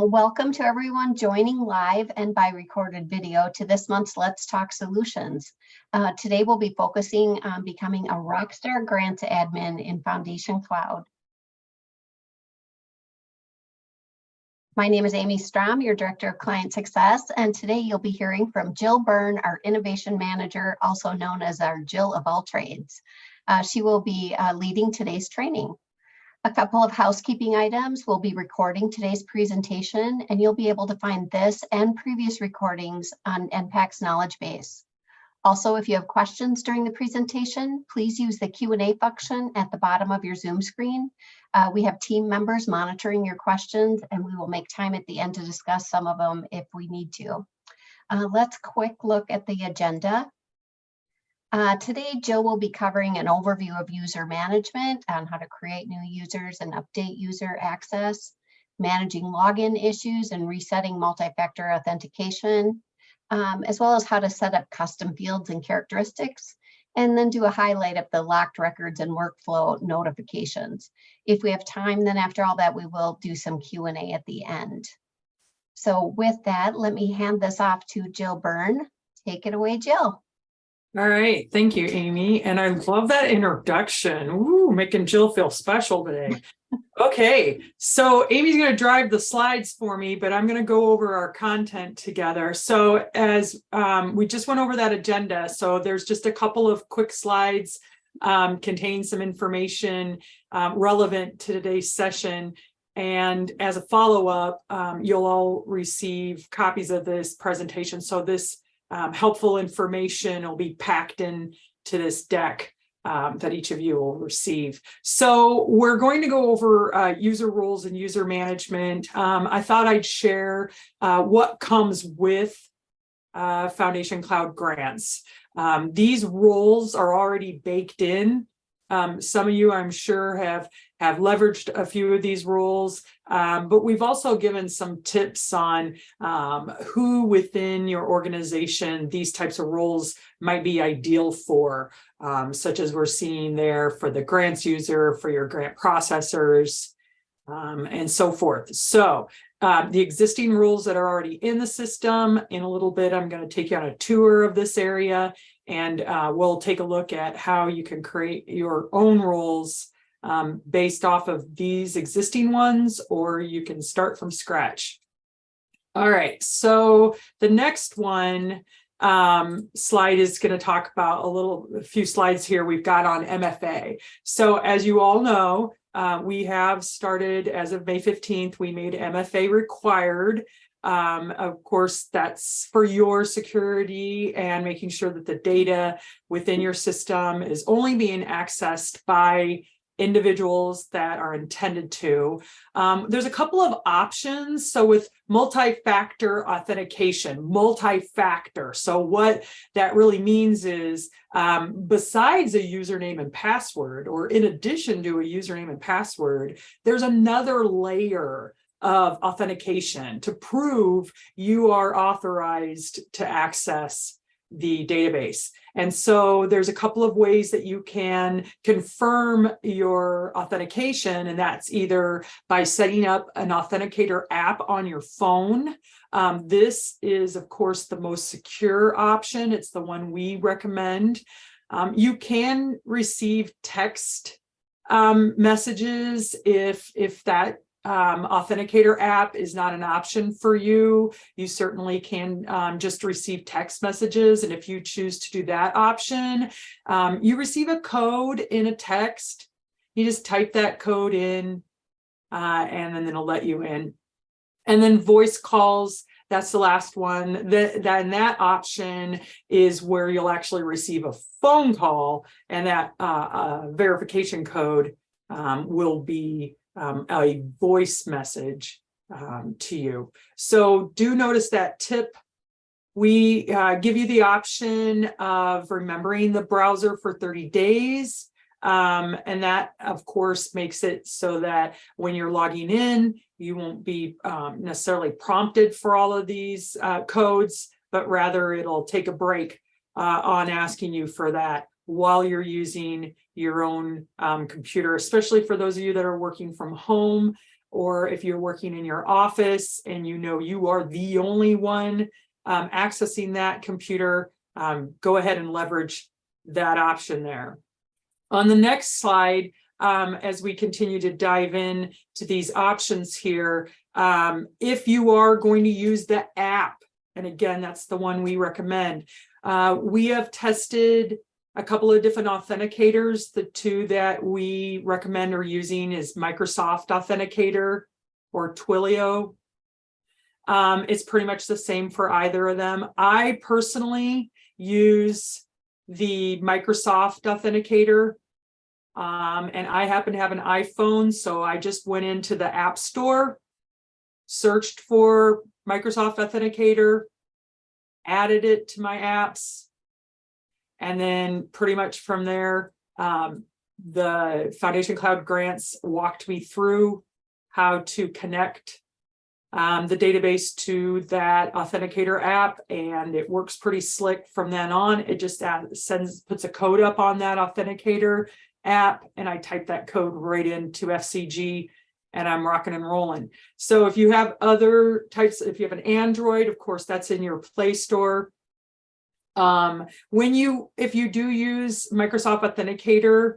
Welcome to everyone joining live and by recorded video to this month's Let's Talk Solutions. Today we'll be focusing on becoming a Rockstar Grants admin in Foundation Cloud. My name is Amy Strom, your Director of Client Success, and today you'll be hearing from Jill Byrne, our Innovation Manager, also known as our Jill of all trades. She will be leading today's training. A couple of housekeeping items. We'll be recording today's presentation, and you'll be able to find this and previous recordings on NPAC's knowledge base. Also, if you have questions during the presentation, please use the Q&A function at the bottom of your Zoom screen. We have team members monitoring your questions, and we will make time at the end to discuss some of them if we need to. Let's quick look at the agenda. Today, Jill will be covering an overview of user management on how to create new users and update user access, managing login issues and resetting multi-factor authentication, as well as how to set up custom fields and characteristics, and then do a highlight of the locked records and workflow notifications. If we have time, then after all that, we will do some Q&A at the end. So with that, let me hand this off to Jill Byrne. Take it away, Jill. All right, thank you, Amy. And I love that introduction. Ooh, making Jill feel special today. Okay, so Amy's going to drive the slides for me, but I'm going to go over our content together. So as we just went over that agenda, so there's just a couple of quick slides containing some information relevant to today's session. And as a follow-up, you'll all receive copies of this presentation. So this helpful information will be packed in to this deck that each of you will receive. So we're going to go over user roles and user management. I thought I'd share what comes with Foundation Cloud grants. These roles are already baked in. Some of you, I'm sure, have leveraged a few of these roles, but we've also given some tips on who within your organization these types of roles might be ideal for, such as we're seeing there for the grants user, for your grant processors, and so forth. So the existing roles that are already in the system, in a little bit, I'm going to take you on a tour of this area, and we'll take a look at how you can create your own roles based off of these existing ones, or you can start from scratch. All right, so the next one slide is going to talk about a few slides here we've got on MFA. So as you all know, we have started as of May 15th, we made MFA required. Of course, that's for your security and making sure that the data within your system is only being accessed by individuals that are intended to. There's a couple of options. So with multi-factor authentication, multi-factor. So what that really means is besides a username and password, or in addition to a username and password, there's another layer of authentication to prove you are authorized to access the database. And so there's a couple of ways that you can confirm your authentication, and that's either by setting up an authenticator app on your phone. This is, of course, the most secure option. It's the one we recommend. You can receive text messages if that authenticator app is not an option for you. You certainly can just receive text messages, and if you choose to do that option, you receive a code in a text. You just type that code in, and then it'll let you in. And then voice calls, that's the last one. That option is where you'll actually receive a phone call, and that verification code will be a voice message to you. So do notice that tip. We give you the option of remembering the browser for 30 days. And that, of course, makes it so that when you're logging in, you won't be necessarily prompted for all of these codes, but rather it'll take a break on asking you for that while you're using your own computer, especially for those of you that are working from home. or if you're working in your office and you know you are the only one accessing that computer, go ahead and leverage that option there. On the next slide, as we continue to dive in to these options here, if you are going to use the app, and again, that's the one we recommend. We have tested a couple of different authenticators. The two that we recommend are using is Microsoft Authenticator or Twilio. It's pretty much the same for either of them. I personally use the Microsoft Authenticator, and I happen to have an iPhone, so I just went into the App Store, searched for Microsoft Authenticator, added it to my apps, and then pretty much from there, the Foundation Cloud Grants walked me through how to connect the database to that Authenticator app, and it works pretty slick from then on. It just puts a code up on that Authenticator app, and I type that code right into FCG, and I'm rocking and rolling. So if you have other types, if you have an Android, of course, that's in your Play Store. If you do use Microsoft Authenticator,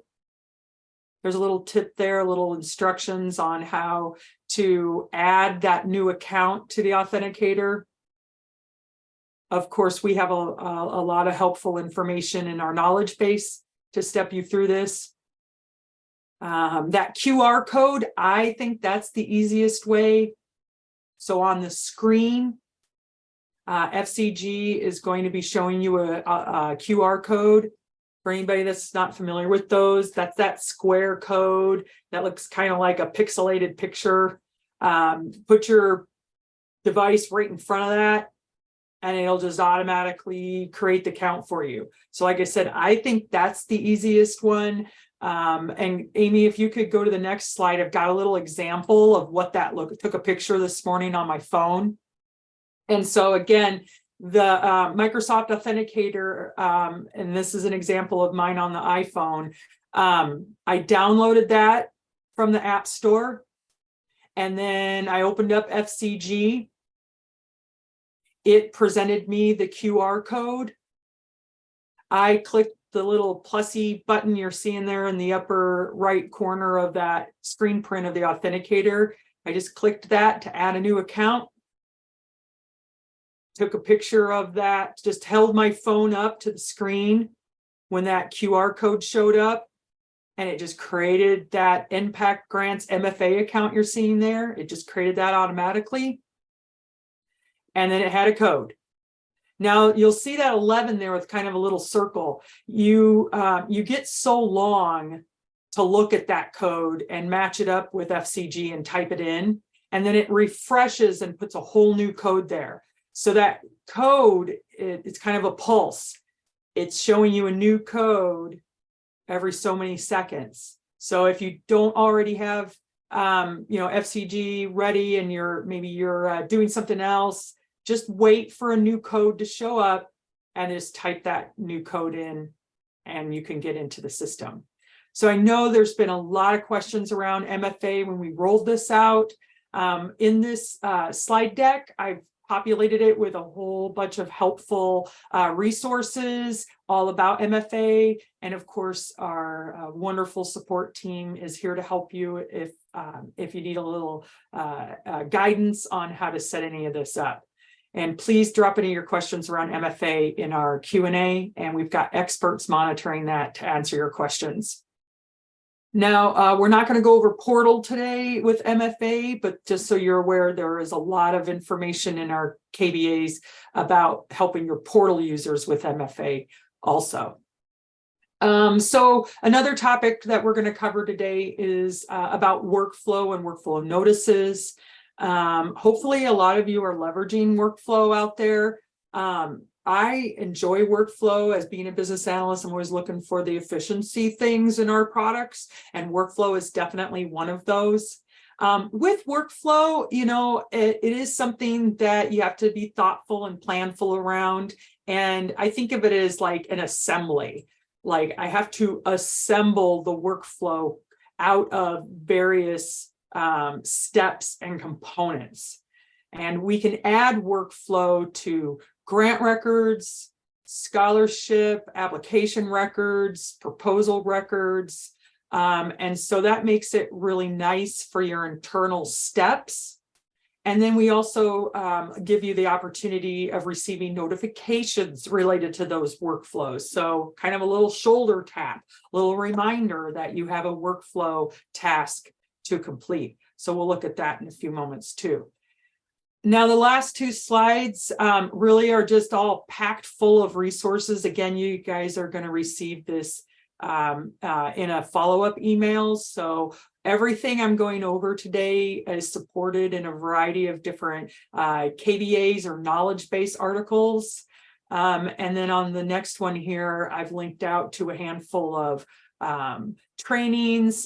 there's a little tip there, little instructions on how to add that new account to the Authenticator. Of course, we have a lot of helpful information in our knowledge base to step you through this. That QR code, I think that's the easiest way. So on the screen, FCG is going to be showing you a QR code. For anybody that's not familiar with those, that's that square code that looks kind of like a pixelated picture. Put your device right in front of that, and it'll just automatically create the count for you. So like I said, I think that's the easiest one. And Amy, if you could go to the next slide, I've got a little example of what that looked. I took a picture this morning on my phone. And so again, the Microsoft Authenticator, and this is an example of mine on the iPhone. I downloaded that from the App Store, and then I opened up FCG. It presented me the QR code. I clicked the little plusy button you're seeing there in the upper right corner of that screen print of the Authenticator. I just clicked that to add a new account. Took a picture of that, just held my phone up to the screen when that QR code showed up, and it just created that NPAC Grants MFA account you're seeing there. It just created that automatically. And then it had a code. Now you'll see that 11 there with kind of a little circle. You get so long to look at that code and match it up with FCG and type it in, and then it refreshes and puts a whole new code there. So that code, it's kind of a pulse. It's showing you a new code every so many seconds. So if you don't already have, FCG ready and you're doing something else, just wait for a new code to show up and just type that new code in, and you can get into the system. So I know there's been a lot of questions around MFA when we rolled this out. In this slide deck, I've populated it with a whole bunch of helpful resources all about MFA. And of course, our wonderful support team is here to help you if you need a little guidance on how to set any of this up. And please drop any of your questions around MFA in our Q&A, and we've got experts monitoring that to answer your questions. Now, we're not going to go over Portal today with MFA, but just so you're aware, there is a lot of information in our KBAs about helping your Portal users with MFA also. So another topic that we're going to cover today is about workflow and workflow notices. Hopefully, a lot of you are leveraging workflow out there. I enjoy workflow. As being a business analyst, I'm always looking for the efficiency things in our products, and workflow is definitely one of those. With workflow, it is something that you have to be thoughtful and planful around. And I think of it as like an assembly. Like I have to assemble the workflow out of various steps and components. And we can add workflow to grant records, scholarship, application records, proposal records. And so that makes it really nice for your internal steps. And then we also give you the opportunity of receiving notifications related to those workflows. So kind of a little shoulder tap, a little reminder that you have a workflow task to complete. So we'll look at that in a few moments too. Now, the last two slides really are just all packed full of resources. Again, you guys are going to receive this in a follow-up email. So everything I'm going over today is supported in a variety of different KBAs or knowledge-based articles. And then on the next one here, I've linked out to a handful of trainings,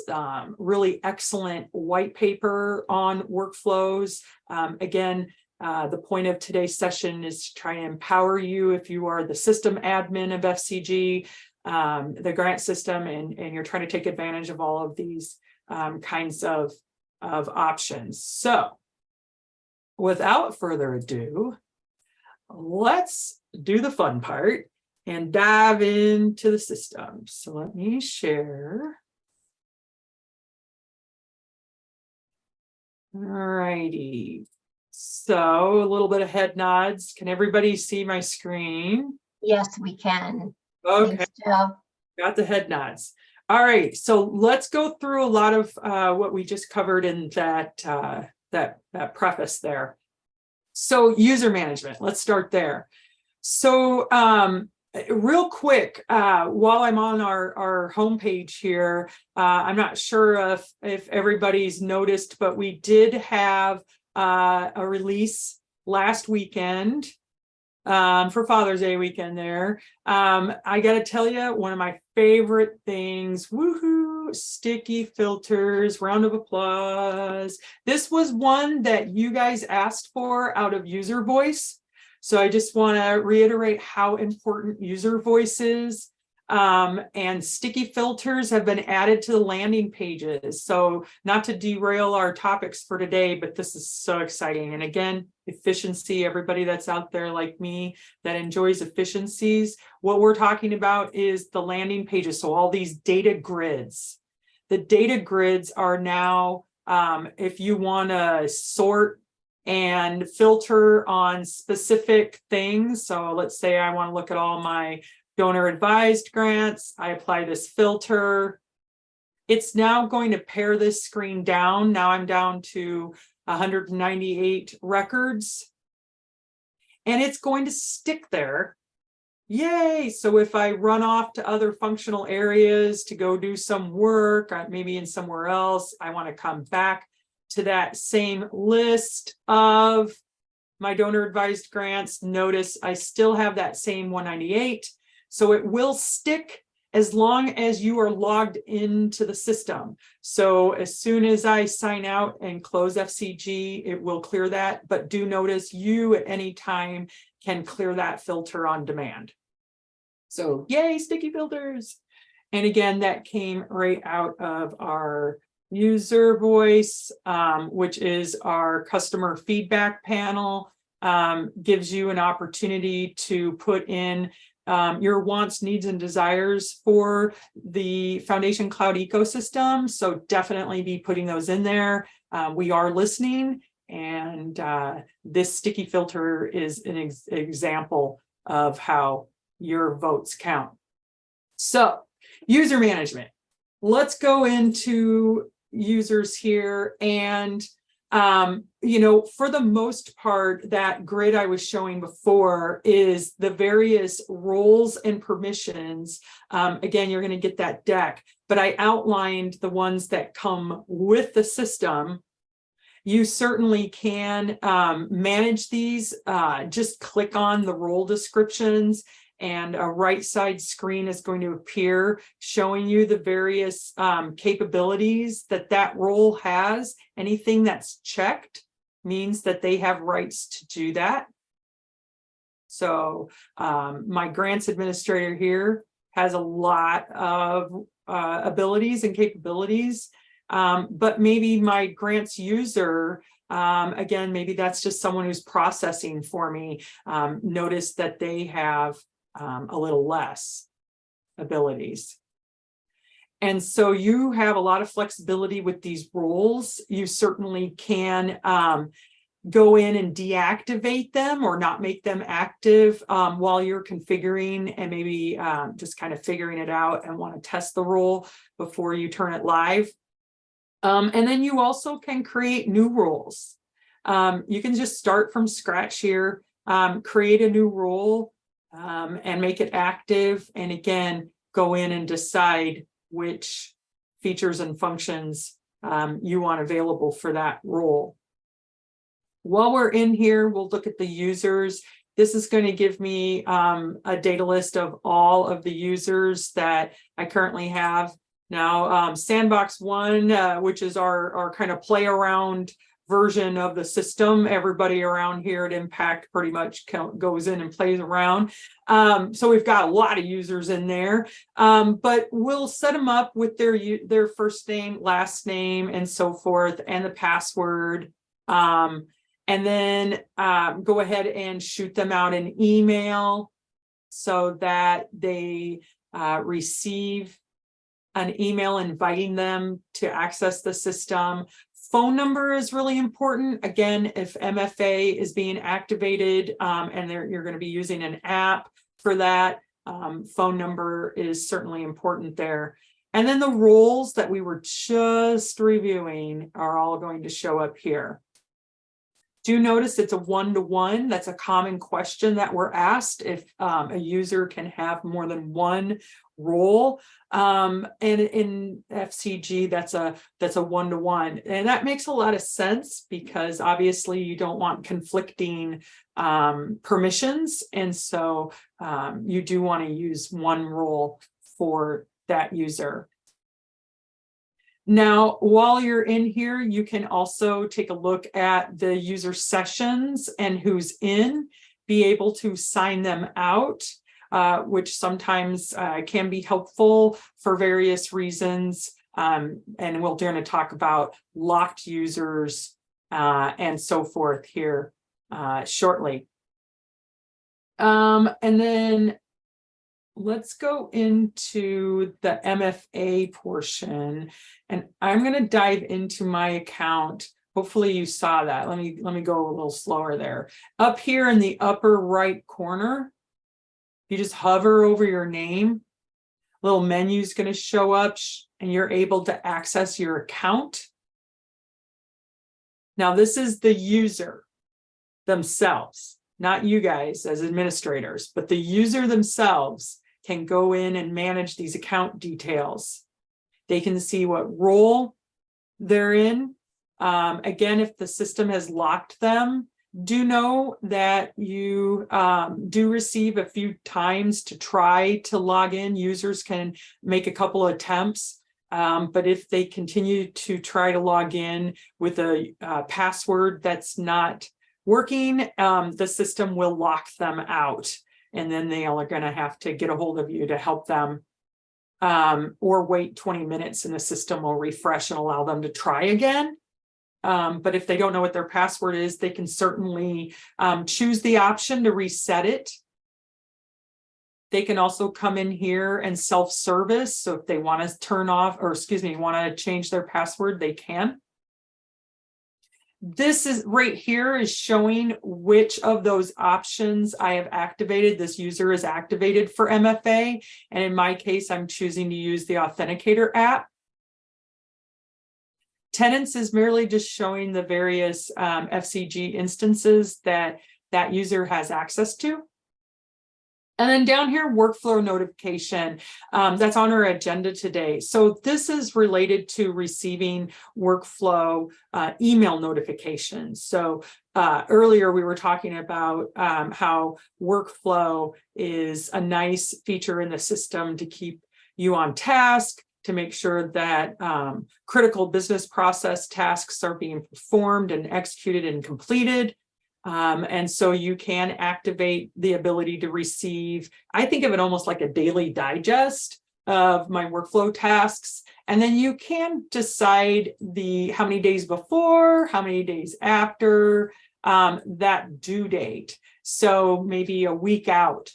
really excellent white paper on workflows. Again, the point of today's session is to try and empower you if you are the system admin of FCG, the grant system, and you're trying to take advantage of all of these kinds of options. So without further ado, let's do the fun part and dive into the system. So let me share. All righty. So a little bit of head nods. Can everybody see my screen? Yes, we can. Okay. Thanks, Jill. Got the head nods. All right. So let's go through a lot of what we just covered in that preface there. So user management. Let's start there. So real quick, while I'm on our homepage here, I'm not sure if everybody's noticed, but we did have a release last weekend for Father's Day weekend there. I got to tell you, one of my favorite things, woohoo, sticky filters, round of applause. This was one that you guys asked for out of user voice. So I just want to reiterate how important user voice is. And sticky filters have been added to the landing pages. So not to derail our topics for today, but this is so exciting. And again, efficiency, everybody that's out there like me that enjoys efficiencies, what we're talking about is the landing pages. So all these data grids. The data grids are now, if you want to sort and filter on specific things. So let's say I want to look at all my donor advised grants. I apply this filter. It's now going to pare this screen down. Now I'm down to 198 records. And it's going to stick there. Yay! So if I run off to other functional areas to go do some work, maybe in somewhere else, I want to come back to that same list of my donor advised grants. Notice I still have that same 198. So it will stick as long as you are logged into the system. So as soon as I sign out and close FCG, it will clear that. But do notice you at any time can clear that filter on demand. So yay, sticky filters. And again, that came right out of our user voice, which is our customer feedback panel, gives you an opportunity to put in your wants, needs, and desires for the Foundation Cloud ecosystem. So definitely be putting those in there. We are listening, and this sticky filter is an example of how your votes count. So user management. Let's go into users here, and for the most part, that grid I was showing before is the various roles and permissions. Again, you're going to get that deck, but I outlined the ones that come with the system. You certainly can manage these. Just click on the role descriptions, and a right side screen is going to appear showing you the various capabilities that role has. Anything that's checked means that they have rights to do that. So my grants administrator here has a lot of abilities and capabilities. but maybe my grants user, again, maybe that's just someone who's processing for me. Notice that they have a little less abilities. And so you have a lot of flexibility with these roles. You certainly can go in and deactivate them or not make them active while you're configuring and maybe just kind of figuring it out and want to test the role before you turn it live. And then you also can create new roles. You can just start from scratch here, create a new role and make it active. And again, go in and decide which features and functions you want available for that role. While we're in here, we'll look at the users. This is going to give me a data list of all of the users that I currently have. Now, Sandbox 1, which is our kind of play around version of the system. Everybody around here at Impact pretty much goes in and plays around. So we've got a lot of users in there, but we'll set them up with their first name, last name, and so forth, and the password. And then go ahead and shoot them out an email so that they receive an email inviting them to access the system. Phone number is really important. Again, if MFA is being activated and you're going to be using an app for that, phone number is certainly important there. And then the roles that we were just reviewing are all going to show up here. Do notice it's a one-to-one. That's a common question that we're asked if a user can have more than one role. And in FCG, that's a one-to-one. And that makes a lot of sense because obviously you don't want conflicting permissions. And so you do want to use one role for that user. Now, while you're in here, you can also take a look at the user sessions and who's in, be able to sign them out, which sometimes can be helpful for various reasons. And we're going to talk about locked users and so forth here shortly. And then let's go into the MFA portion, and I'm going to dive into my account. Hopefully you saw that. Let me go a little slower there. Up here in the upper right corner, you just hover over your name. Little menu is going to show up, and you're able to access your account. Now, this is the user themselves, not you guys as administrators, but the user themselves can go in and manage these account details. They can see what role they're in. Again, if the system has locked them, do know that you do receive a few times to try to log in. Users can make a couple of attempts, but if they continue to try to log in with a password that's not working, the system will lock them out. And then they are going to have to get a hold of you to help them or wait 20 minutes and the system will refresh and allow them to try again. But if they don't know what their password is, they can certainly choose the option to reset it. They can also come in here and self-service. So if they want to turn off, or excuse me, want to change their password, they can. This is right here is showing which of those options I have activated. This user is activated for MFA. And in my case, I'm choosing to use the Authenticator app. Tenants is merely just showing the various FCG instances that that user has access to. And then down here, workflow notification, that's on our agenda today. So this is related to receiving workflow email notifications. So earlier we were talking about how workflow is a nice feature in the system to keep you on task, to make sure that critical business process tasks are being performed and executed and completed. And so you can activate the ability to receive, I think of it almost like a daily digest of my workflow tasks. And then you can decide how many days before, how many days after that due date. So maybe a week out.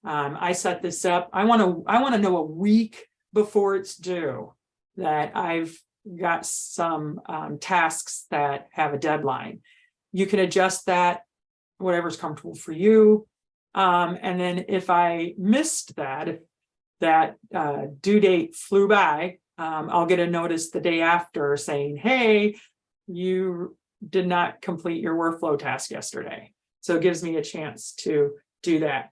I set this up. I want to know a week before it's due that I've got some tasks that have a deadline. You can adjust that, whatever's comfortable for you. And then if I missed that, if that due date flew by, I'll get a notice the day after saying, hey, you did not complete your workflow task yesterday. So it gives me a chance to do that.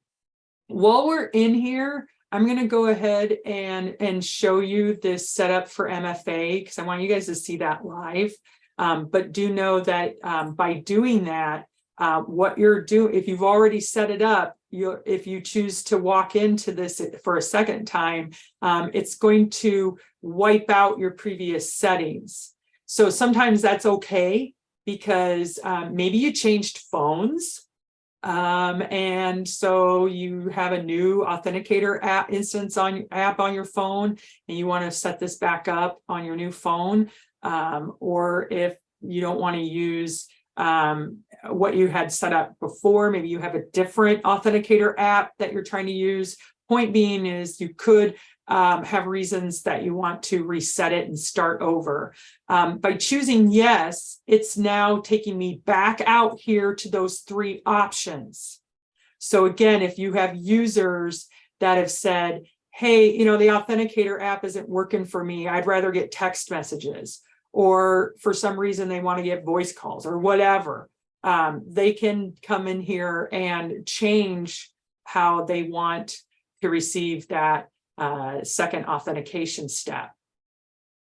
While we're in here, I'm going to go ahead and show you this setup for MFA because I want you guys to see that live. But do know that by doing that, what you're doing, if you've already set it up, if you choose to walk into this for a second time, it's going to wipe out your previous settings. So sometimes that's okay because maybe you changed phones. And so you have a new authenticator app instance on your phone, and you want to set this back up on your new phone. Or if you don't want to use what you had set up before, maybe you have a different authenticator app that you're trying to use. Point being is you could have reasons that you want to reset it and start over. By choosing yes, it's now taking me back out here to those three options. So again, if you have users that have said, hey, the authenticator app isn't working for me, I'd rather get text messages, or for some reason they want to get voice calls or whatever, they can come in here and change how they want to receive that second authentication step.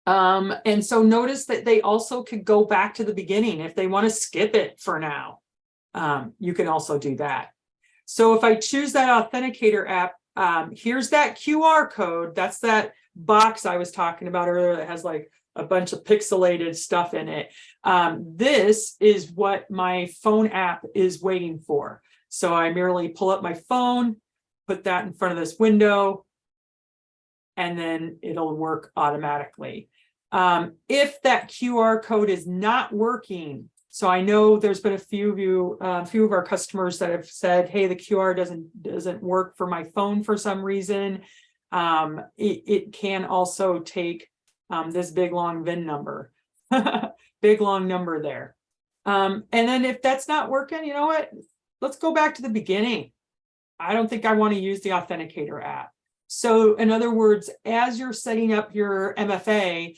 And so notice that they also could go back to the beginning if they want to skip it for now. You can also do that. So if I choose that authenticator app, here's that QR code. That's that box I was talking about earlier that has like a bunch of pixelated stuff in it. This is what my phone app is waiting for. So I merely pull up my phone, put that in front of this window, and then it'll work automatically. If that QR code is not working, so I know there's been a few of our customers that have said, hey, the QR doesn't work for my phone for some reason. It can also take this big long VIN number, big long number there. And then if that's not working, you know what? Let's go back to the beginning. I don't think I want to use the authenticator app. So in other words, as you're setting up your MFA,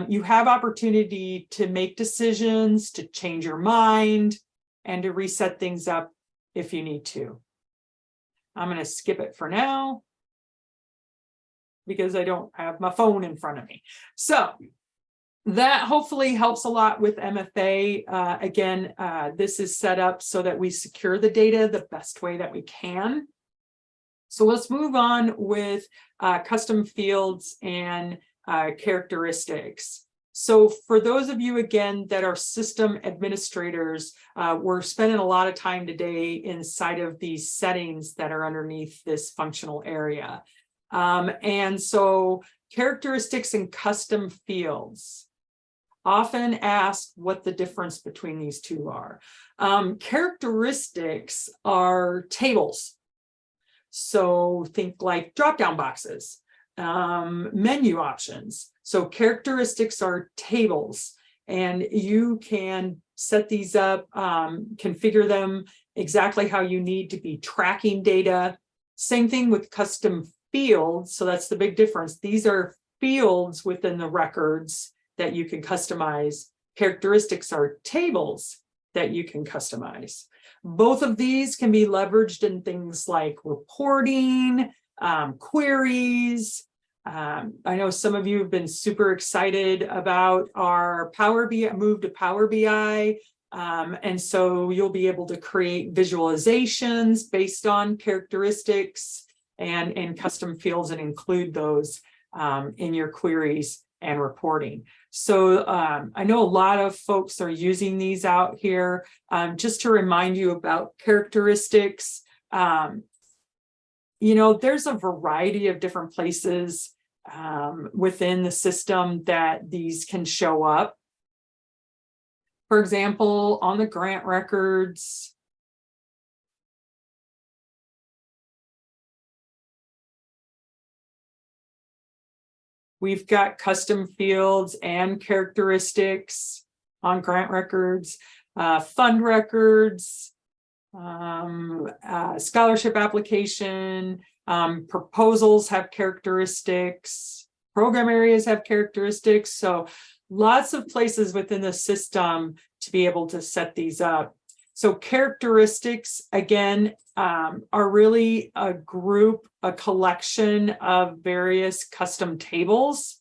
you have opportunity to make decisions, to change your mind, and to reset things up if you need to. I'm going to skip it for now because I don't have my phone in front of me. So that hopefully helps a lot with MFA. Again, this is set up so that we secure the data the best way that we can. So let's move on with custom fields and characteristics. So for those of you, again, that are system administrators, we're spending a lot of time today inside of these settings that are underneath this functional area. And so characteristics and custom fields, often asked what the difference between these two are. Characteristics are tables. So think like drop-down boxes, menu options. So characteristics are tables, and you can set these up, configure them exactly how you need to be tracking data. Same thing with custom fields. So that's the big difference. These are fields within the records that you can customize. Characteristics are tables that you can customize. Both of these can be leveraged in things like reporting, queries. I know some of you have been super excited about our Power BI move to Power BI. And so you'll be able to create visualizations based on characteristics and custom fields and include those in your queries and reporting. So I know a lot of folks are using these out here. Just to remind you about characteristics, there's a variety of different places within the system that these can show up. For example, on the grant records, we've got custom fields and characteristics on grant records, fund records, scholarship application, proposals have characteristics, program areas have characteristics. So lots of places within the system to be able to set these up. So characteristics, again, are really a group, a collection of various custom tables.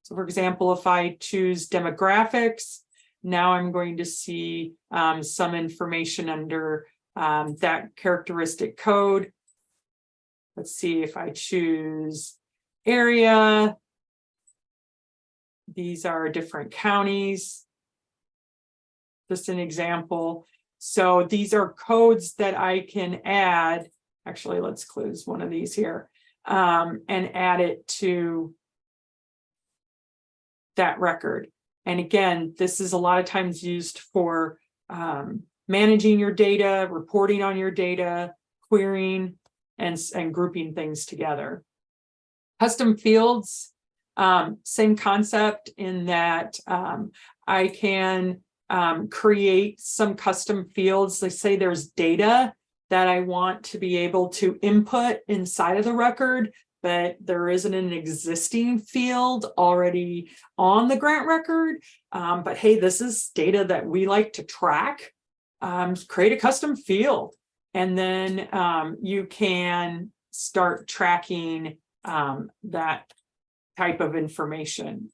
So for example, if I choose demographics, now I'm going to see some information under that characteristic code. Let's see if I choose area. These are different counties. Just an example. So these are codes that I can add. Actually, let's close one of these here and add it to that record. And again, this is a lot of times used for managing your data, reporting on your data, querying, and grouping things together. Custom fields, same concept in that I can create some custom fields. Let's say there's data that I want to be able to input inside of the record, but there isn't an existing field already on the grant record. But hey, this is data that we like to track. Create a custom field, and then you can start tracking that type of information.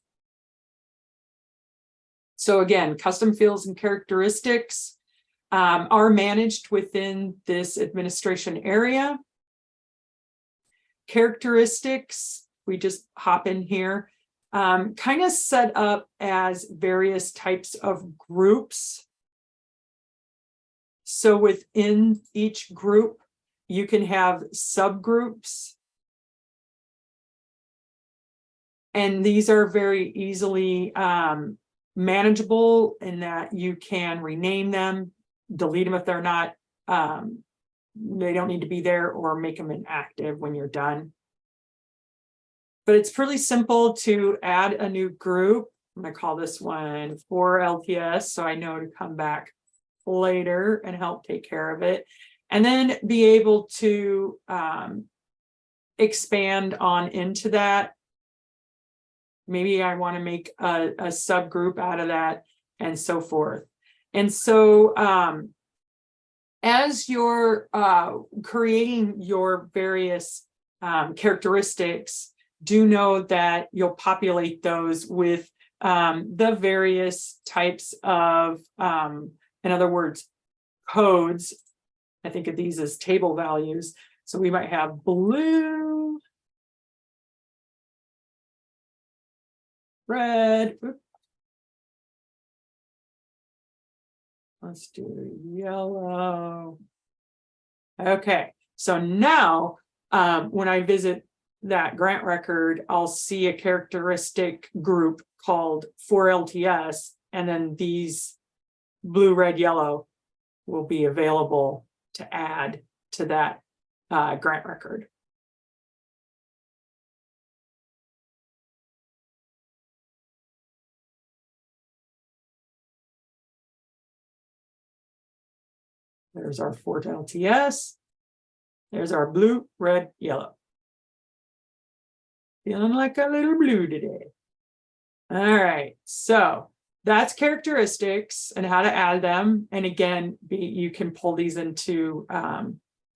So again, custom fields and characteristics are managed within this administration area. Characteristics, we just hop in here, kind of set up as various types of groups. So within each group, you can have subgroups. And these are very easily manageable in that you can rename them, delete them if they're not, they don't need to be there, or make them inactive when you're done. But it's pretty simple to add a new group. I'm going to call this one for LTS, so I know to come back later and help take care of it. And then be able to expand on into that. Maybe I want to make a subgroup out of that, and so forth. And so as you're creating your various characteristics, do know that you'll populate those with the various types of, in other words, codes. I think of these as table values. So we might have blue, red. Let's do yellow. Okay, so now when I visit that grant record, I'll see a characteristic group called for LTS, and then these blue, red, yellow will be available to add to that grant record. There's our Fort LTS. There's our blue, red, yellow. Feeling like a little blue today. All right, so that's characteristics and how to add them. And again, you can pull these into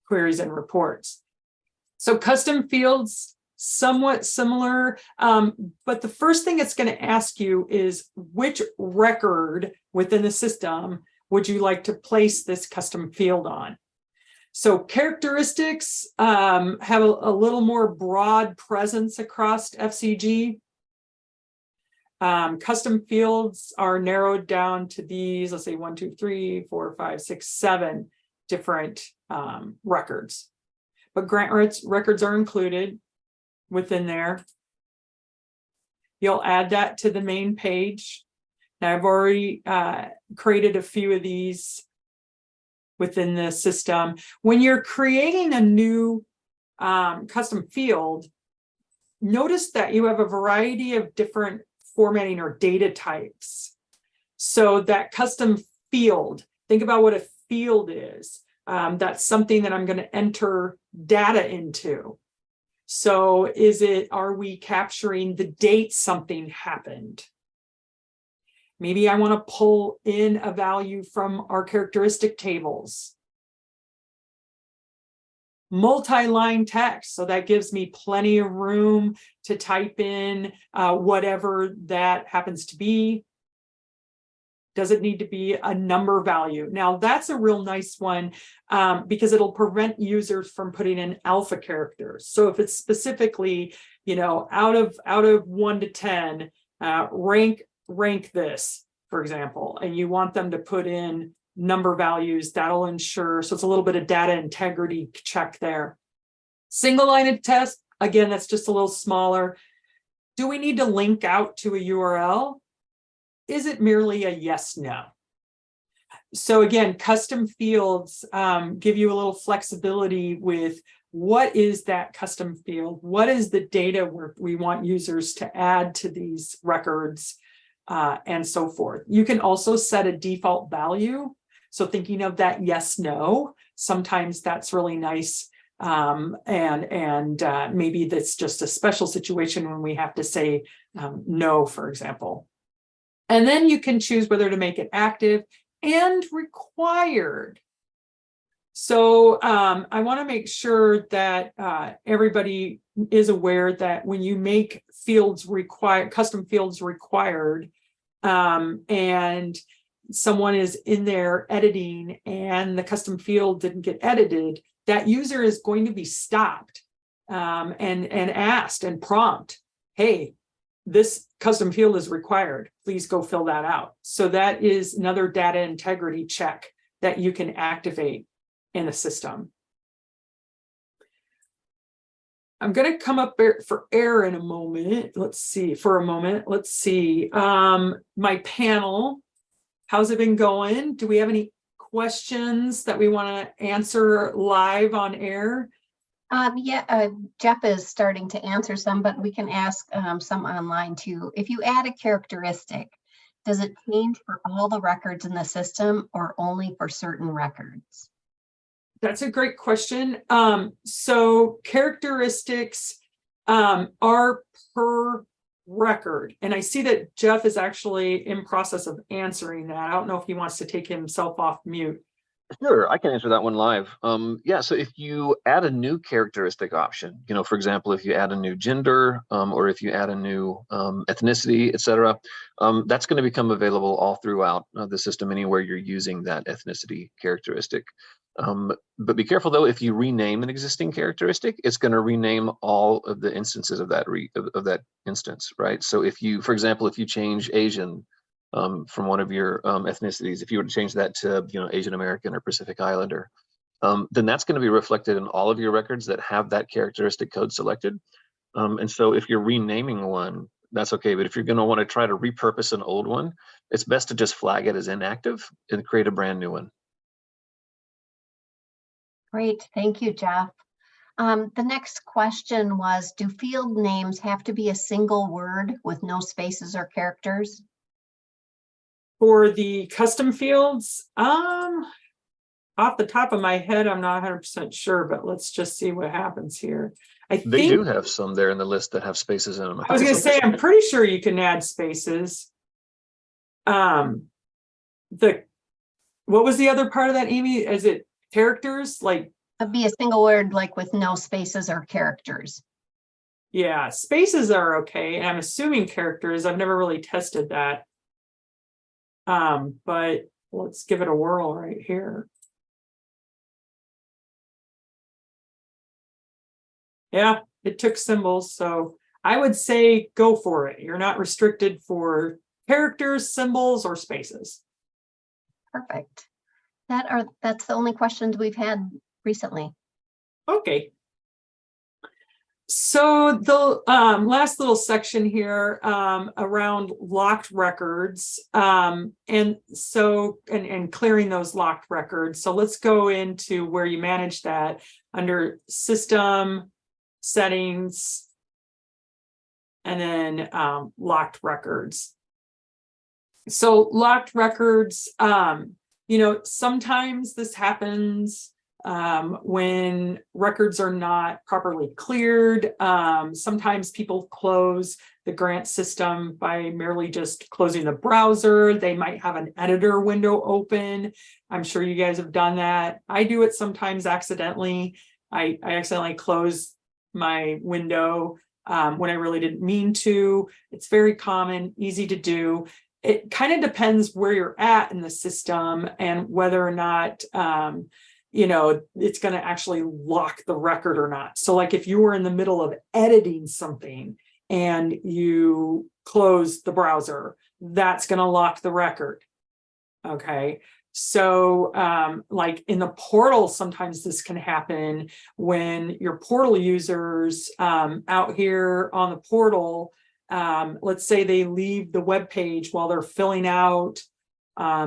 queries and reports. So custom fields, somewhat similar, but the first thing it's going to ask you is which record within the system would you like to place this custom field on? So characteristics have a little more broad presence across FCG. Custom fields are narrowed down to these, let's say 1, 2, 3, 4, 5, 6, 7 different records. But grant records are included. within there. You'll add that to the main page. Now I've already created a few of these within the system. When you're creating a new custom field, notice that you have a variety of different formatting or data types. So that custom field, think about what a field is. That's something that I'm going to enter data into. So are we capturing the date something happened? Maybe I want to pull in a value from our characteristic tables. Multi-line text, so that gives me plenty of room to type in whatever that happens to be. Does it need to be a number value? Now that's a real nice one because it'll prevent users from putting in alpha characters. So if it's specifically, out of 1 to 10, rank this, for example, and you want them to put in number values, that'll ensure, so it's a little bit of data integrity check there. Single-line test, again, that's just a little smaller. Do we need to link out to a URL? Is it merely a yes, no? So again, custom fields give you a little flexibility with what is that custom field? What is the data we want users to add to these records and so forth. You can also set a default value. So thinking of that yes, no, sometimes that's really nice. Maybe that's just a special situation when we have to say no, for example. And then you can choose whether to make it active and required. So I want to make sure that everybody is aware that when you make custom fields required, and someone is in there editing and the custom field didn't get edited, that user is going to be stopped and asked and prompt, hey, this custom field is required. Please go fill that out. So that is another data integrity check that you can activate in a system. I'm going to come up for air in a moment. Let's see, my panel, how's it been going? Do we have any questions that we want to answer live on air? Jeff is starting to answer some, but we can ask some online too. If you add a characteristic, does it change for all the records in the system or only for certain records? That's a great question. So characteristics are per record. And I see that Jeff is actually in process of answering that. I don't know if he wants to take himself off mute. Sure, I can answer that one live. Yeah, so if you add a new characteristic option, for example, if you add a new gender or if you add a new ethnicity, etc., that's going to become available all throughout the system anywhere you're using that ethnicity characteristic. But be careful though, if you rename an existing characteristic, it's going to rename all of the instances of that instance, right? So if you, for example, if you change Asian from one of your ethnicities, if you were to change that to Asian American or Pacific Islander, then that's going to be reflected in all of your records that have that characteristic code selected. And so if you're renaming one, that's okay. But if you're going to want to try to repurpose an old one, it's best to just flag it as inactive and create a brand new one. Great, thank you, Jeff. The next question was, do field names have to be a single word with no spaces or characters? For the custom fields, off the top of my head, I'm not 100% sure, but let's just see what happens here. They do have some there in the list that have spaces in them. I was going to say, I'm pretty sure you can add spaces. What was the other part of that, Amy? Is it characters? Like, it'd be a single word, like with no spaces or characters. Yeah, spaces are okay. And I'm assuming characters. I've never really tested that. But let's give it a whirl right here. Yeah, it took symbols. So I would say go for it. You're not restricted for characters, symbols, or spaces. Perfect. That's the only questions we've had recently. Okay. So the last little section here around locked records, and clearing those locked records. So let's go into where you manage that under System, Settings, and then locked records. So locked records, sometimes this happens when records are not properly cleared. Sometimes people close the grant system by merely just closing the browser. They might have an editor window open. I'm sure you guys have done that. I do it sometimes accidentally. I accidentally close my window when I really didn't mean to. It's very common, easy to do. It kind of depends where you're at in the system and whether or not it's going to actually lock the record or not. So like if you were in the middle of editing something and you close the browser, that's going to lock the record. Okay. So like in the portal, sometimes this can happen when your portal users out here on the portal, let's say they leave the web page while they're filling out,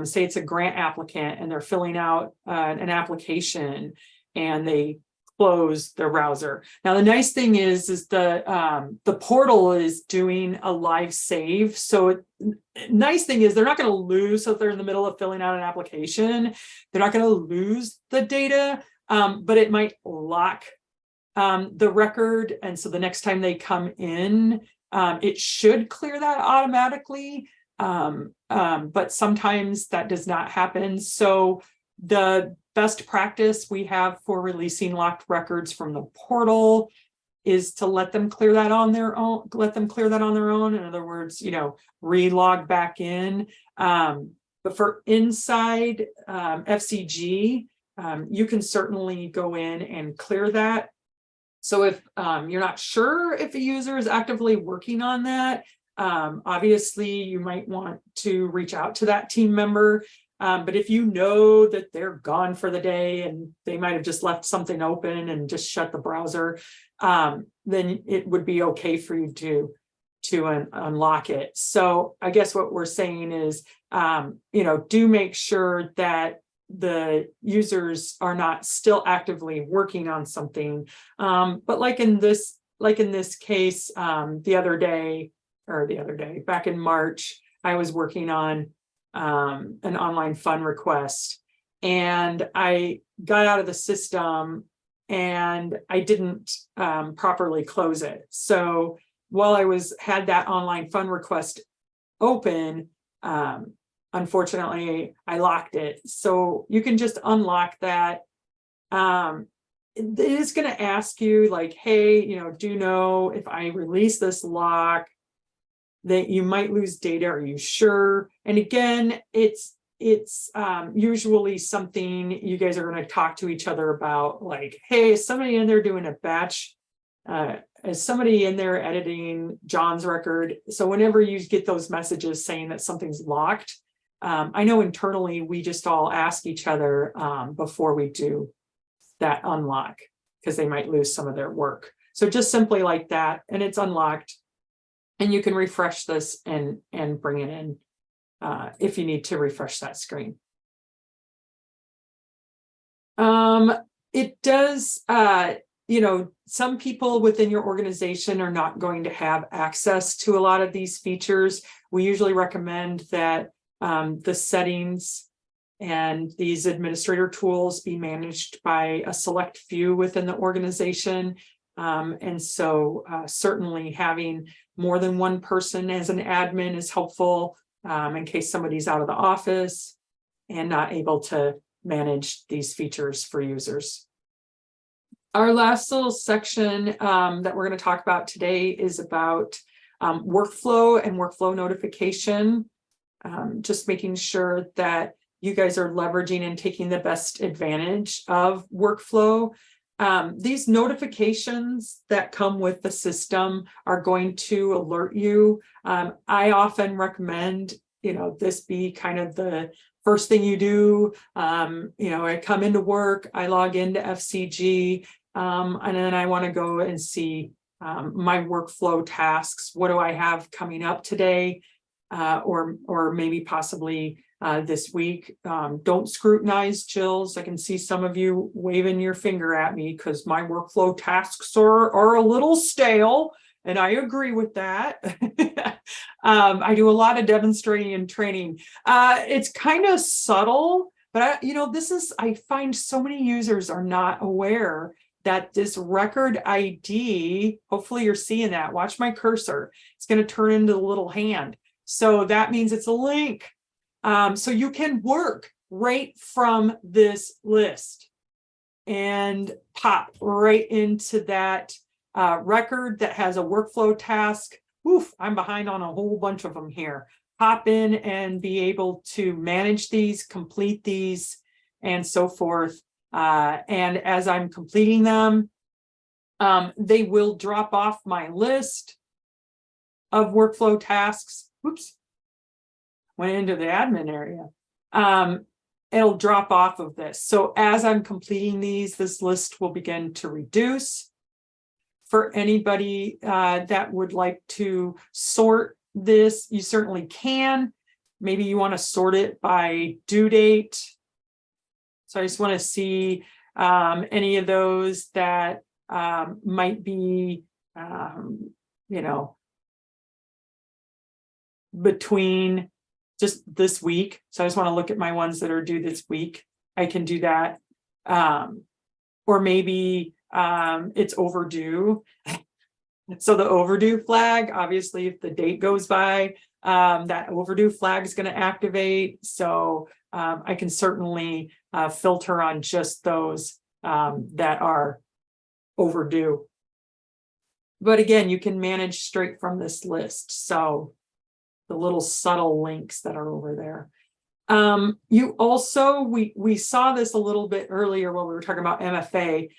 say it's a grant applicant and they're filling out an application and they close their browser. Now, the nice thing is the portal is doing a live save. So nice thing is they're not going to lose. So if they're in the middle of filling out an application, they're not going to lose the data, but it might lock the record. And so the next time they come in, it should clear that automatically. But sometimes that does not happen. So the best practice we have for releasing locked records from the portal is to let them clear that on their own, In other words, re-log back in. But for inside FCG, you can certainly go in and clear that. So if you're not sure if a user is actively working on that, obviously you might want to reach out to that team member. But if you know that they're gone for the day and they might have just left something open and just shut the browser, then it would be okay for you to unlock it. So I guess what we're saying is, do make sure that the users are not still actively working on something. But like in this case, back in March, I was working on an online fund request and I got out of the system and I didn't properly close it. So while I had that online fund request open, unfortunately, I locked it. So you can just unlock that. It is going to ask you like, hey, do you know if I release this lock that you might lose data? Are you sure? And again, it's usually something you guys are going to talk to each other about, like, hey, is somebody in there doing a batch? Is somebody in there editing John's record? So whenever you get those messages saying that something's locked, I know internally we just all ask each other before we do that unlock, because they might lose some of their work. So just simply like that, and it's unlocked. And you can refresh this and bring it in if you need to refresh that screen. It does, some people within your organization are not going to have access to a lot of these features. We usually recommend that the settings and these administrator tools be managed by a select few within the organization. And so certainly having more than one person as an admin is helpful in case somebody's out of the office and not able to manage these features for users. Our last little section that we're going to talk about today is about workflow and workflow notification. Just making sure that you guys are leveraging and taking the best advantage of workflow. These notifications that come with the system are going to alert you. I often recommend, this be kind of the first thing you do. I come into work, I log into FCG, and then I want to go and see my workflow tasks. What do I have coming up today? Or maybe possibly this week. Don't scrutinize, Jills. I can see some of you waving your finger at me because my workflow tasks are a little stale, and I agree with that. I do a lot of demonstrating and training. It's kind of subtle, but I find so many users are not aware that this record ID, hopefully you're seeing that. Watch my cursor. It's going to turn into the little hand. So that means it's a link. So you can work right from this list and pop right into that record that has a workflow task. Oof, I'm behind on a whole bunch of them here. Hop in and be able to manage these, complete these, and so forth. And as I'm completing them, they will drop off my list of workflow tasks. Oops, went into the admin area. It'll drop off of this. So as I'm completing these, this list will begin to reduce. For anybody that would like to sort this, you certainly can. Maybe you want to sort it by due date. So I just want to see any of those that might be, between just this week. So I just want to look at my ones that are due this week. I can do that. Or maybe it's overdue. So the overdue flag, obviously, if the date goes by, that overdue flag is going to activate. So I can certainly filter on just those that are overdue. But again, you can manage straight from this list. So the little subtle links that are over there. You also, we saw this a little bit earlier when we were talking about MFA.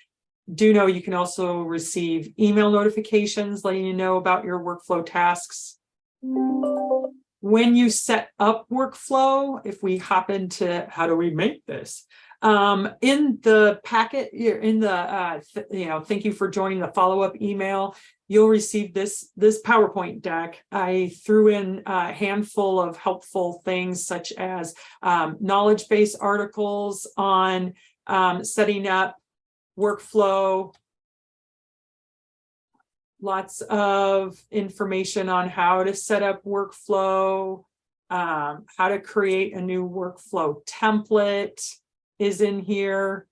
Do know you can also receive email notifications letting you know about your workflow tasks. When you set up workflow, if we hop into how do we make this? In the packet, in the thank you for joining the follow-up email, you'll receive this PowerPoint deck. I threw in a handful of helpful things such as knowledge base articles on setting up workflow, lots of information on how to set up workflow, how to create a new workflow template is in here.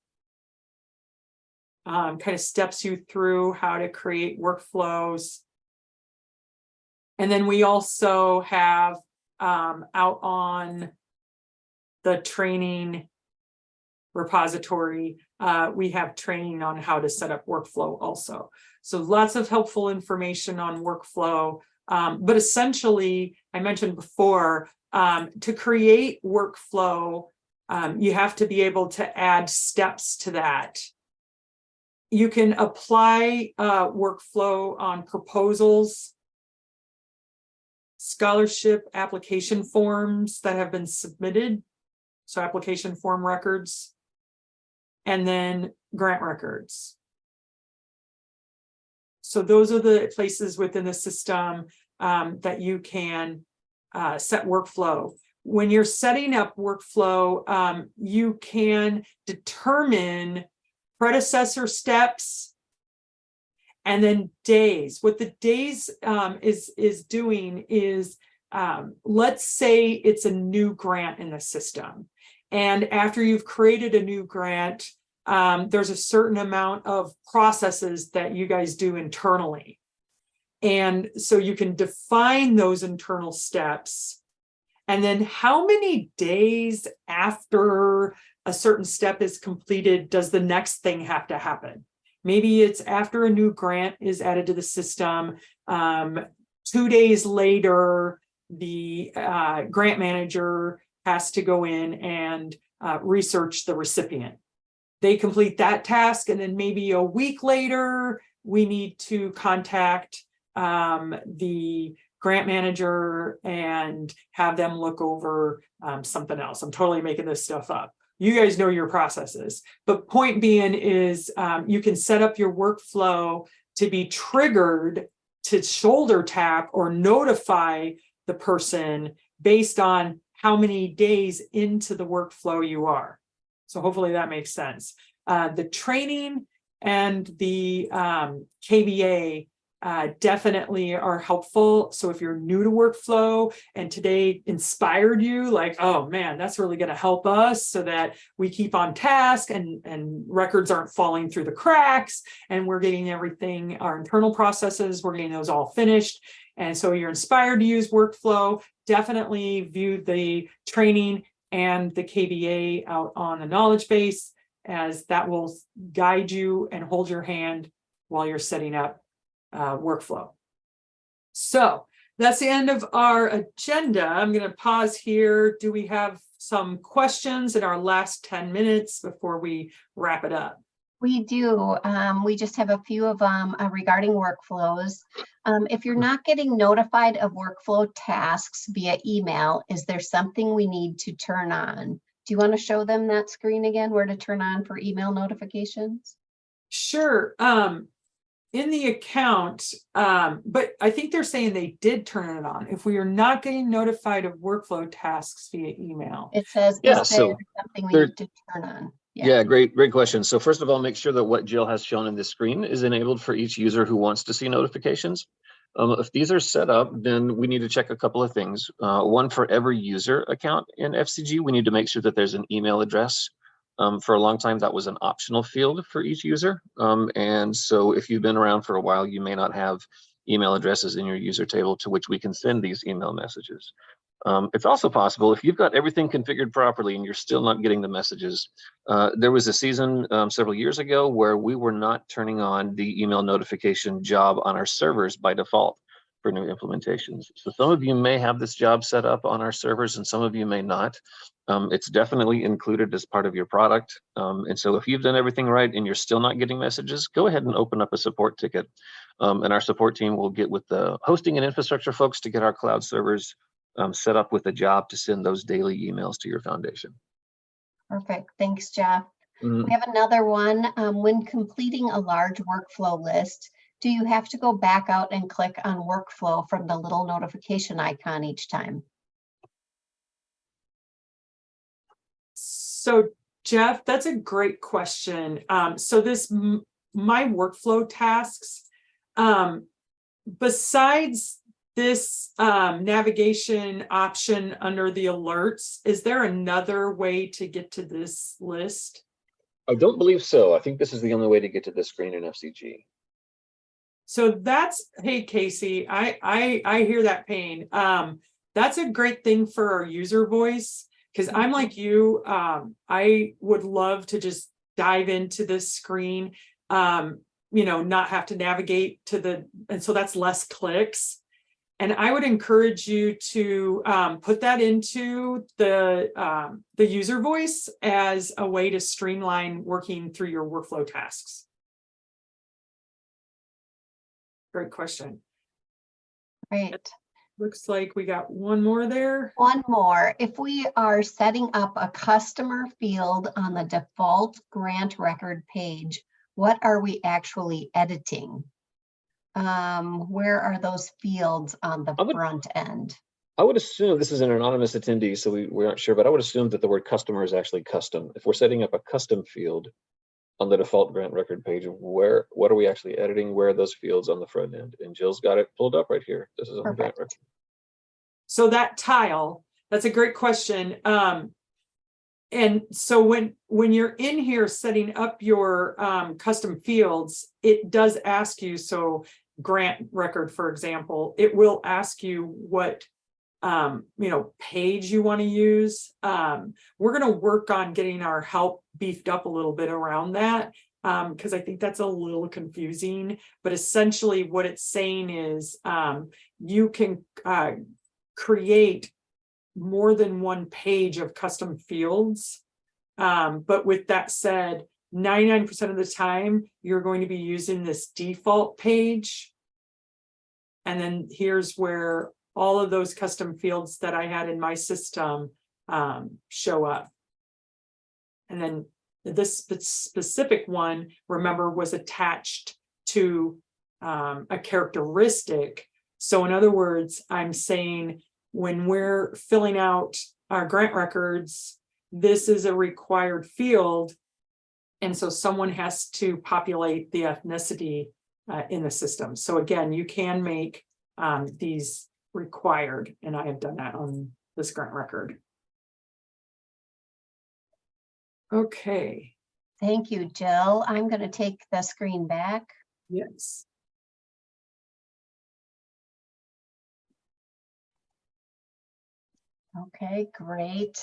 Kind of steps you through how to create workflows. And then we also have out on the training repository, we have training on how to set up workflow also. So lots of helpful information on workflow. But essentially, I mentioned before, to create workflow, you have to be able to add steps to that. You can apply workflow on proposals, scholarship application forms that have been submitted, so application form records, and then grant records. So those are the places within the system that you can set workflow. When you're setting up workflow, you can determine predecessor steps and then days. What the days is doing is, let's say it's a new grant in the system. And after you've created a new grant, there's a certain amount of processes that you guys do internally. And so you can define those internal steps. And then how many days after a certain step is completed does the next thing have to happen? Maybe it's after a new grant is added to the system. 2 days later, the grant manager has to go in and research the recipient. They complete that task, and then maybe a week later, we need to contact the grant manager and have them look over something else. I'm totally making this stuff up. You guys know your processes, but point being is you can set up your workflow to be triggered to shoulder tap or notify the person based on how many days into the workflow you are. So hopefully that makes sense. The training and the KBA definitely are helpful. So if you're new to workflow and today inspired you, like, oh man, that's really going to help us so that we keep on task and records aren't falling through the cracks, and we're getting everything, our internal processes, we're getting those all finished. And so you're inspired to use workflow, definitely view the training and the KBA out on the knowledge base, as that will guide you and hold your hand while you're setting up workflow. So that's the end of our agenda. I'm going to pause here. Do we have some questions in our last 10 minutes before we wrap it up? We do. We just have a few of them regarding workflows. If you're not getting notified of workflow tasks via email, is there something we need to turn on? Do you want to show them that screen again, where to turn on for email notifications? Sure. In the account, but I think they're saying they did turn it on. If we are not getting notified of workflow tasks via email. It says, Yeah, is there so something we need to turn on? Yeah, great question. So first of all, make sure that what Jill has shown in this screen is enabled for each user who wants to see notifications. If these are set up, then we need to check a couple of things. One, for every user account in FCG, we need to make sure that there's an email address. For a long time, that was an optional field for each user. And so if you've been around for a while, you may not have email addresses in your user table to which we can send these email messages. It's also possible if you've got everything configured properly and you're still not getting the messages. There was a season several years ago where we were not turning on the email notification job on our servers by default for new implementations. So some of you may have this job set up on our servers and some of you may not. It's definitely included as part of your product. And so if you've done everything right and you're still not getting messages, go ahead and open up a support ticket. And our support team will get with the hosting and infrastructure folks to get our cloud servers set up with a job to send those daily emails to your foundation. Perfect. Thanks, Jeff. We have another one. When completing a large workflow list, do you have to go back out and click on workflow from the little notification icon each time? So Jeff, that's a great question. So this, my workflow tasks, besides this navigation option under the alerts, is there another way to get to this list? I don't believe so. I think this is the only way to get to this screen in FCG. So that's, hey, Casey, I hear that pain. That's a great thing for our user voice, because I'm like you, I would love to just dive into this screen, you know, not have to navigate to the, and so that's less clicks. And I would encourage you to put that into the user voice as a way to streamline working through your workflow tasks. Great question. Great. Looks like we got one more there. One more. If we are setting up a customer field on the default grant record page, what are we actually editing? Where are those fields on the front end? I would assume, this is an anonymous attendee, so we aren't sure, but I would assume that the word customer is actually custom. If we're setting up a custom field on the default grant record page, what are we actually editing? Where are those fields on the front end? And Jill's got it pulled up right here. This is on the grant record. So that tile, that's a great question. And so when you're in here setting up your custom fields, it does ask you, so grant record, for example, it will ask you what page you want to use. We're going to work on getting our help beefed up a little bit around that, because I think that's a little confusing. But essentially what it's saying is you can create more than one page of custom fields. But with that said, 99% of the time, you're going to be using this default page. And then here's where all of those custom fields that I had in my system show up. And then this specific one, remember, was attached to a characteristic. So in other words, I'm saying when we're filling out our grant records, this is a required field. And so someone has to populate the ethnicity in the system. So again, you can make these required, and I have done that on this grant record. Okay. Thank you, Jill. I'm going to take the screen back. Yes. Okay, great.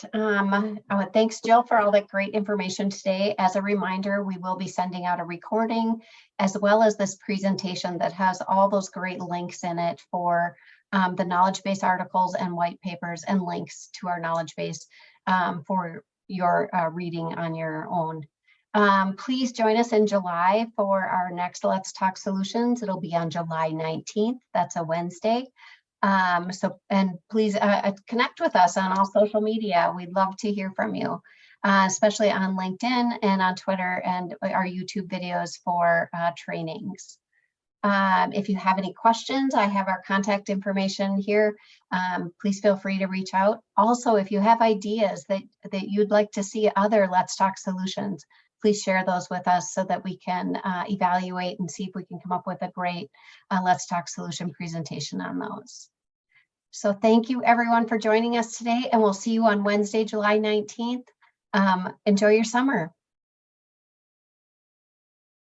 Thanks, Jill, for all that great information today. As a reminder, we will be sending out a recording as well as this presentation that has all those great links in it for the knowledge base articles and white papers and links to our knowledge base for your reading on your own. Please join us in July for our next Let's Talk Solutions. It'll be on July 19th. That's a Wednesday. And please connect with us on all social media. We'd love to hear from you, especially on LinkedIn and on Twitter and our YouTube videos for trainings. If you have any questions, I have our contact information here. Please feel free to reach out. Also, if you have ideas that you'd like to see other Let's Talk Solutions, please share those with us so that we can evaluate and see if we can come up with a great Let's Talk solution presentation on those. So thank you everyone for joining us today, and we'll see you on Wednesday, July 19th. Enjoy your summer.